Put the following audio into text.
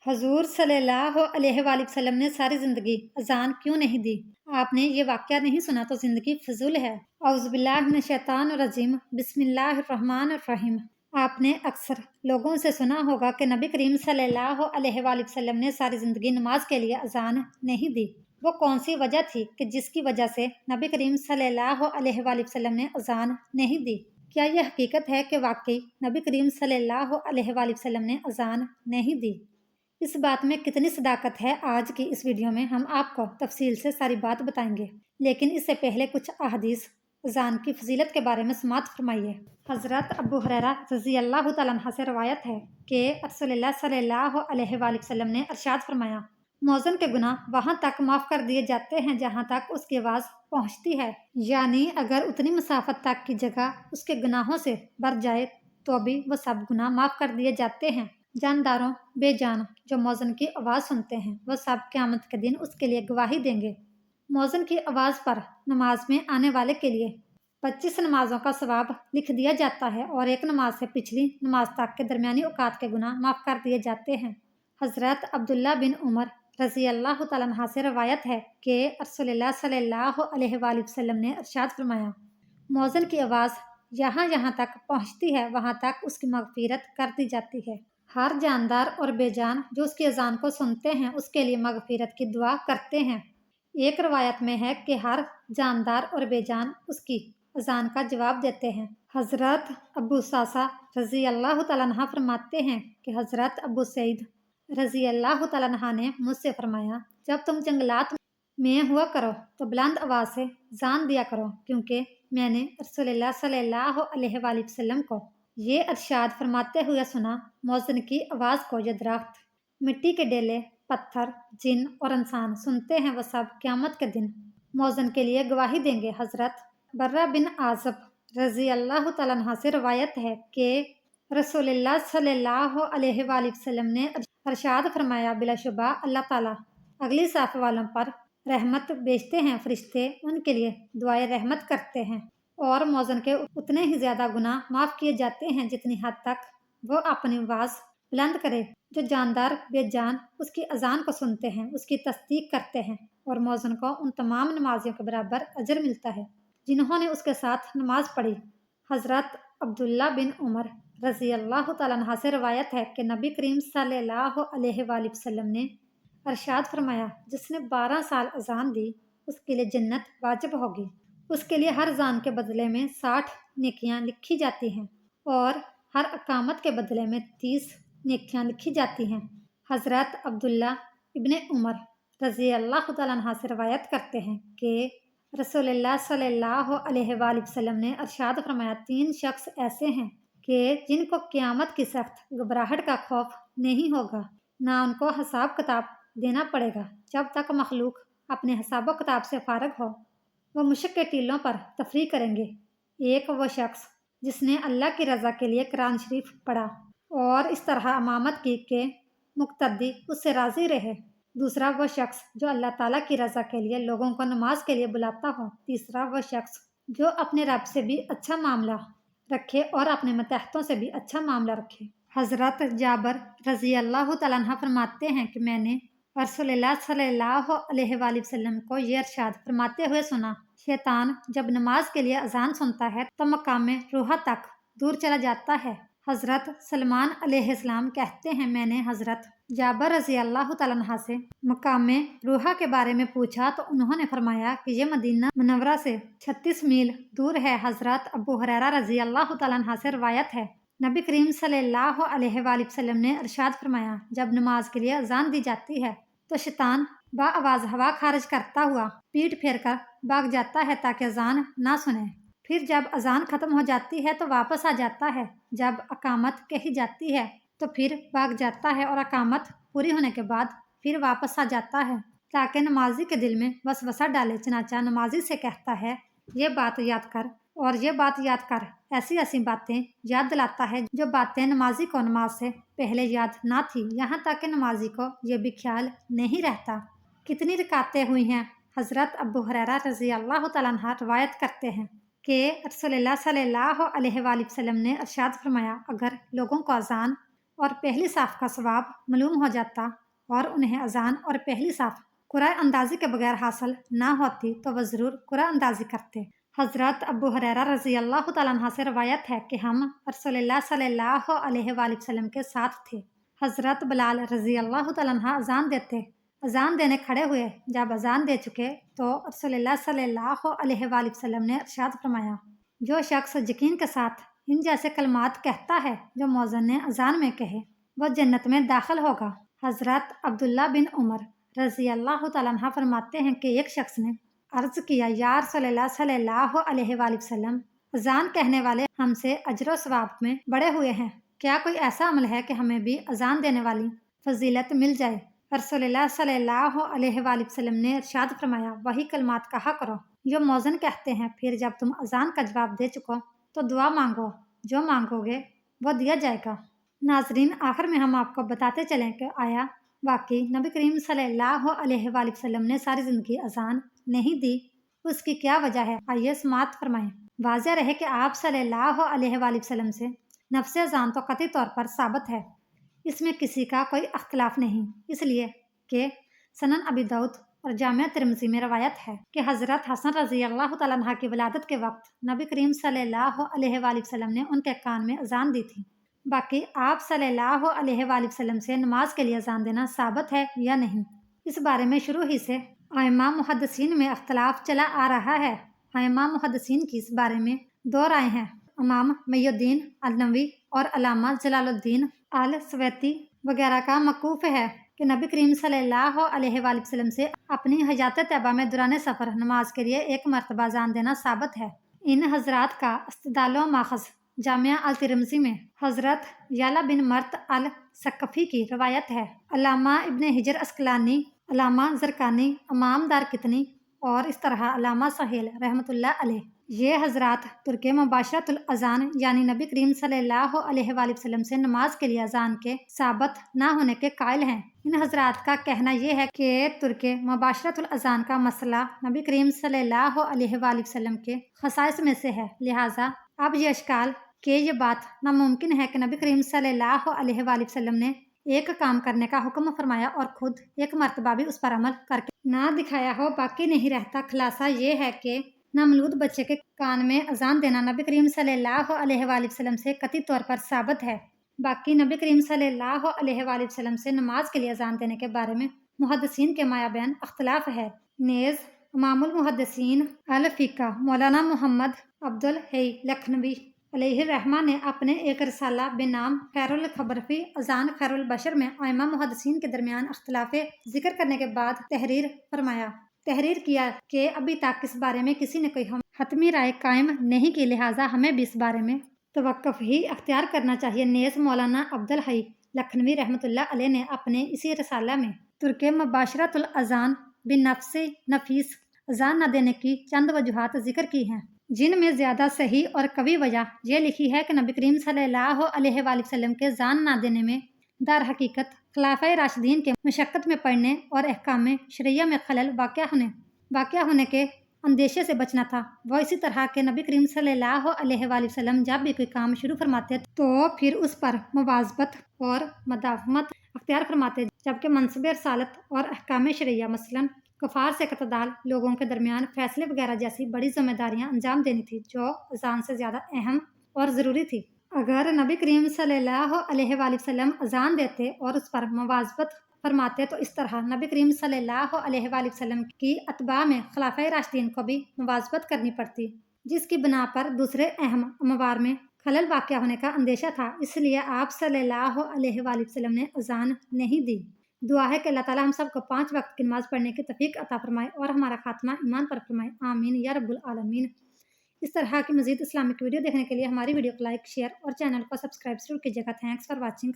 हजूर सल्लल्लाहु अलैहि वसल्लम ने सारी ज़िंदगी अजान क्यों नहीं दी? आपने ये वाक़या नहीं सुना तो ज़िंदगी फ़िज़ूल है। औज़ुबिल्लाहि मिनश्शैतानिर्रजीम, बिस्मिल्लाहिर्रहमानिर्रहीम। आपने अक्सर लोगों से सुना होगा कि नबी करीम सल्लल्लाहु अलैहि वसल्लम ने सारी ज़िंदगी नमाज के लिए अजान नहीं दी। वो कौन सी वजह थी कि जिसकी वजह से नबी करीम सल्लल्लाहु अलैहि वसल्लम ने अजान नहीं दी? क्या यह हकीकत है कि वाकई नबी करीम सल्लल्लाहु अलैहि वसल्लम ने अजान नहीं दी? इस बात में कितनी सदाकत है, आज की इस वीडियो में हम आपको तफसील से सारी बात बताएंगे। लेकिन इससे पहले कुछ अहादीस अजान की फजीलत के बारे में समाअत फरमाइए। हज़रत अबू हुरैरा रज़ी अल्लाह तआला अन्हु से रवायत है कि रसूलुल्लाह सल्लल्लाहु अलैहि वसल्लम ने इरशाद फरमाया, मौज़न के गुनाह वहाँ तक माफ़ कर दिए जाते हैं जहाँ तक उसकी आवाज़ पहुँचती है। यानी अगर उतनी मसाफत तक की जगह उसके गुनाहों से भर जाए तो भी वो सब गुनाह माफ़ कर दिए जाते हैं। जानदारों बेजान जो मौज़न की आवाज़ सुनते हैं वह सब क़यामत के दिन उसके लिए गवाही देंगे। मौज़न की आवाज़ पर नमाज में आने वाले के लिए 25 नमाजों का सवाब लिख दिया जाता है और एक नमाज से पिछली नमाज तक के दरमियानी औकात के गुनाह माफ़ कर दिए जाते हैं। हज़रत अब्दुल्ला बिन उमर रज़ी अल्लाह तआला अन्हु से रवायत है कि रसूलुल्लाह सल्लल्लाहु अलैहि वसल्लम ने इरशाद फरमाया, मौज़न की आवाज़ यहाँ यहाँ तक पहुँचती है वहाँ तक उसकी मग़फ़िरत कर दी जाती है। हर जानदार और बेजान जो उसकी अजान को सुनते हैं उसके लिए मग़फ़िरत की दुआ करते हैं। एक रवायत में है कि हर जानदार और बेजान उसकी अजान का जवाब देते हैं। हज़रत अबू सासा रज़ी अल्लाह तआला अन्हु फरमाते हैं कि हज़रत अबू सईद रज़ी अल्लाह तआला अन्हु ने मुझसे फरमाया, जब तुम जंगलात में हुआ करो तो बुलंद आवाज़ से अजान दिया करो, क्योंकि मैंने रसूलुल्लाह सल्लल्लाहु अलैहि वसल्लम को ये इरशाद फरमाते हुए सुना, मौज़न की आवाज़ को ये दरख्त, मिट्टी के डेले, पत्थर, जिन और इंसान सुनते हैं, वह सब क़यामत के दिन मौज़न के लिए गवाही देंगे। हज़रत बर्रा बिन आज़ब रज़ी अल्लाह तआला अन्हु से रवायत है कि रसूलुल्लाह सल्लल्लाहु अलैहि वसल्लम ने इरशाद फरमाया, बिलाशुबा अल्लाह ताला अगली साफ़ वालों पर रहमत भेजते हैं, फरिश्ते उनके लिए दुआए रहमत करते हैं और मौज़न के उतने ही ज़्यादा गुनाह माफ़ किए जाते हैं जितनी हद तक वो अपनी आवाज़ बुलंद करे। जो जानदार बेजान उसकी अजान को सुनते हैं उसकी तस्दीक करते हैं और मौज़न को उन तमाम नमाजियों के बराबर अजर मिलता है जिन्होंने उसके साथ नमाज पढ़ी। हज़रत अब्दुल्ला बिन उमर रज़ी अल्लाह तआला अन्हु से रवायत है कि नबी करीम सल्लल्लाहु अलैहि वसल्लम ने इरशाद फरमाया, जिसने 12 साल अजान दी उसके लिए जन्नत वाजिब होगी। उसके लिए हर अजान के बदले में 60 नेकियां लिखी जाती हैं और हर अकामत के बदले में 30 नेकियां लिखी जाती हैं। हज़रत अब्दुल्ला इब्ने उमर रज़ी अल्लाह तआला अन्हु से रवायत करते हैं कि रसूलुल्लाह सल्लल्लाहु अलैहि वसल्लम ने इरशाद फरमाया, 3 शख्स ऐसे हैं कि जिनको क़यामत की सख्त घबराहट का खौफ नहीं होगा, ना उनको हिसाब किताब देना पड़ेगा जब तक मखलूक अपने हिसाब किताब से फारग हो। वह मुश्क के टीलों पर तफरी करेंगे। एक वो शख्स जिसने अल्लाह की रज़ा के लिए कुरान शरीफ पढ़ा और इस तरह अमामत की कि मुक्तदी उससे राज़ी रहे। दूसरा वो शख्स जो अल्लाह ताला की रज़ा के लिए लोगों को नमाज के लिए बुलाता हो। तीसरा वो शख्स जो अपने रब से भी अच्छा मामला रखे और अपने मतहतों से भी अच्छा मामला रखे। हज़रत जाबर रज़ी अल्लाह तआला अन्हु फरमाते हैं कि मैंने रसूलुल्लाह सल्लल्लाहु अलैहि वसल्लम को ये इरशाद फरमाते हुए सुना, शैतान जब नमाज के लिए अजान सुनता है तो मकाम रूहा तक दूर चला जाता है। हज़रत सलमान अलैहिस्सलाम कहते हैं, मैंने हज़रत जाबर रज़ी अल्लाह तआला अन्हु से मकाम रूहा के बारे में पूछा तो उन्होंने फरमाया कि यह मदीना मुनव्वरा से 36 मील दूर है। हज़रत अबू हुरैरा रज़ी अल्लाह तआला अन्हु से रवायत है, नबी करीम सल्लल्लाहु अलैहि वसल्लम ने इरशाद फरमाया, जब नमाज के लिए अजान दी जाती है तो शैतान बाआवाज़ हवा खारिज करता हुआ पीठ फेर कर भाग जाता है ताकि अजान ना सुने। फिर जब अजान ख़त्म हो जाती है तो वापस आ जाता है। जब अकामत कही जाती है तो फिर भाग जाता है और अकामत पूरी होने के बाद फिर वापस आ जाता है ताकि नमाजी के दिल में वसवसा डाले। चनाचा नमाजी से कहता है, ये बात याद कर और ये बात याद कर। ऐसी ऐसी बातें याद दिलाता है जो बातें नमाजी को नमाज से पहले याद ना थी, यहाँ तक कि नमाजी को ये भी ख्याल नहीं रहता कितनी रकातें हुई हैं। हज़रत अबू हुरैरा रज़ी अल्लाह तआला अन्हु रवायत करते हैं कि रसूलुल्लाह सल्लल्लाहु अलैहि वसल्लम ने इरशाद फरमाया, अगर लोगों को अजान اور پہلی صاف کا ثواب معلوم ہو جاتا اور انہیں اذان اور پہلی صاف قرآن اندازی کے بغیر حاصل نہ ہوتی تو وہ ضرور قرآن اندازی کرتے۔ حضرت ابو ہریرہ رضی اللہ تعالیٰ عنہ سے روایت ہے کہ ہم رسول اللہ صلی اللہ علیہ وآلہ وسلم کے ساتھ تھے۔ حضرت بلال رضی اللہ تعالیٰ عنہ اذان دینے کھڑے ہوئے۔ جب اذان دے چکے تو رسول اللہ صلی اللہ علیہ وآلہ وسلم نے ارشاد فرمایا، جو شخص یقین کے ساتھ ان جیسے کلمات کہتا ہے جو مؤذن نے اذان میں کہے، وہ جنت میں داخل ہوگا۔ حضرت عبداللہ بن عمر رضی اللہ تعالیٰ عنہ فرماتے ہیں کہ ایک شخص نے عرض کیا، یا رسول اللہ صلی اللہ علیہ وآلہ وسلم، اذان کہنے والے ہم سے اجر و ثواب میں بڑے ہوئے ہیں، کیا کوئی ایسا عمل ہے کہ ہمیں بھی اذان دینے والی فضیلت مل جائے؟ رسول اللہ صلی اللہ علیہ وآلہ وسلم نے ارشاد فرمایا، وہی کلمات کہا کرو جو مؤذن کہتے ہیں، پھر جب تم اذان کا جواب دے چکو تو دعا مانگو، جو مانگو گے وہ دیا جائے گا۔ ناظرین، آخر میں ہم آپ کو بتاتے چلیں کہ آیا واقعی نبی کریم صلی اللہ علیہ وآلہ وسلم نے ساری زندگی اذان نہیں دی؟ اس کی کیا وجہ ہے؟ آئیے سماعت فرمائیں۔ واضح رہے کہ آپ صلی اللہ علیہ وآلہ وسلم سے نفس اذان تو قطعی طور پر ثابت ہے، اس میں کسی کا کوئی اختلاف نہیں، اس لیے کہ سنن ابی داؤد اور جامعہ ترمذی میں روایت ہے کہ حضرت حسن رضی اللہ تعالیٰ عنہ کی ولادت کے وقت نبی کریم صلی اللہ علیہ وآلہ وسلم نے ان کے کان میں اذان دی تھی۔ باقی آپ صلی اللہ علیہ وآلہ وسلم سے نماز کے لیے اذان دینا ثابت ہے یا نہیں، اس بارے میں شروع ہی سے ائمہ محدثین میں اختلاف چلا آ رہا ہے۔ ائمہ محدثین کی اس بارے میں دو رائے ہیں۔ امام محی الدین النووی اور علامہ جلال الدین السویتی وغیرہ کا موقوف ہے کہ نبی کریم صلی اللہ علیہ وآلہ وسلم سے اپنی حیات طیبہ میں دوران سفر نماز کے لیے ایک مرتبہ اذان دینا ثابت ہے۔ ان حضرات کا استدلال و ماخذ جامعہ الترمذی میں حضرت یعلا بن مرت الثقفی کی روایت ہے۔ علامہ ابن حجر اسقلانی، علامہ زرقانی، امام دارقطنی اور اس طرح علامہ سہیل رحمۃ اللہ علیہ، یہ حضرات ترک مباشرت الاذان یعنی نبی کریم صلی اللہ علیہ وآلہ وسلم سے نماز کے لیے اذان کے ثابت نہ ہونے کے قائل ہیں۔ ان حضرات کا کہنا یہ ہے کہ ترک مباشرت الاذان کا مسئلہ نبی کریم صلی اللہ علیہ وآلہ وسلم کے خصائص میں سے ہے، لہٰذا اب یہ اشکال کہ یہ بات ناممکن ہے کہ نبی کریم صلی اللہ علیہ وآلہ وسلم نے ایک کام کرنے کا حکم فرمایا اور خود ایک مرتبہ بھی اس پر عمل کر کے نہ دکھایا ہو، باقی نہیں رہتا۔ خلاصہ یہ ہے کہ نامولود بچے کے کان میں اذان دینا نبی کریم صلی اللہ علیہ وآلہ وسلم سے قطعی طور پر ثابت ہے۔ باقی نبی کریم صلی اللہ علیہ وآلہ وسلم سے نماز کے لیے اذان دینے کے بارے میں محدثین کے مابین اختلاف ہے۔ نیز امام المحدثین الفقہ مولانا محمد عبد الحی لکھنوی علیہ الرحمہ نے اپنے ایک رسالہ بنام خیر الخبر فی اذان خیر البشر میں ائمہ محدثین کے درمیان اختلاف ذکر کرنے کے بعد تحریر کیا کہ ابھی تک اس بارے میں کسی نے کوئی حتمی رائے قائم نہیں کی، لہٰذا ہمیں بھی اس بارے میں توقف ہی اختیار کرنا چاہیے۔ نیز مولانا عبد الحی لکھنوی رحمۃ اللہ علیہ نے اپنے اسی رسالہ میں ترک مباشرت الاذان بنفس نفیس اذان نہ دینے کی چند وجوہات ذکر کی ہیں، جن میں زیادہ صحیح اور قوی وجہ یہ لکھی ہے کہ نبی کریم صلی اللہ علیہ وآلہ وسلم کے اذان نہ دینے میں در حقیقت خلافۂ راشدین کے مشقت میں پڑنے اور احکام شرعیہ میں خلل واقع ہونے کے اندیشے سے بچنا تھا۔ وہ اسی طرح کے نبی کریم صلی اللہ علیہ وآلہ وسلم جب بھی کوئی کام شروع فرماتے تو پھر اس پر مواظبت اور مداومت اختیار فرماتے، جبکہ منصب رسالت اور احکام شرعیہ مثلاً کفار سے قتال، لوگوں کے درمیان فیصلے وغیرہ جیسی بڑی ذمہ داریاں انجام دینی تھی جو اذان سے زیادہ اہم اور ضروری تھی۔ اگر نبی کریم صلی اللہ علیہ وآلہ وسلم اذان دیتے اور اس پر مواظبت فرماتے تو اس طرح نبی کریم صلی اللہ علیہ وآلہ وسلم کی اتباع میں خلافۂ راشدین کو بھی مواظبت کرنی پڑتی، جس کی بنا پر دوسرے اہم امور میں خلل واقع ہونے کا اندیشہ تھا۔ اس لیے آپ صلی اللہ علیہ وآلہ وسلم نے اذان نہیں دی۔ دعا ہے کہ اللہ تعالیٰ ہم سب کو 5 وقت کی نماز پڑھنے کی توفیق عطا فرمائے اور ہمارا خاتمہ ایمان پر فرمائے، آمین یا رب العالمین۔ اس طرح کی مزید اسلامک ویڈیو دیکھنے کے لیے ہماری ویڈیو کو لائک، شیئر اور چینل کو سبسکرائب ضرور کیجیے گا۔ Thanks for watching.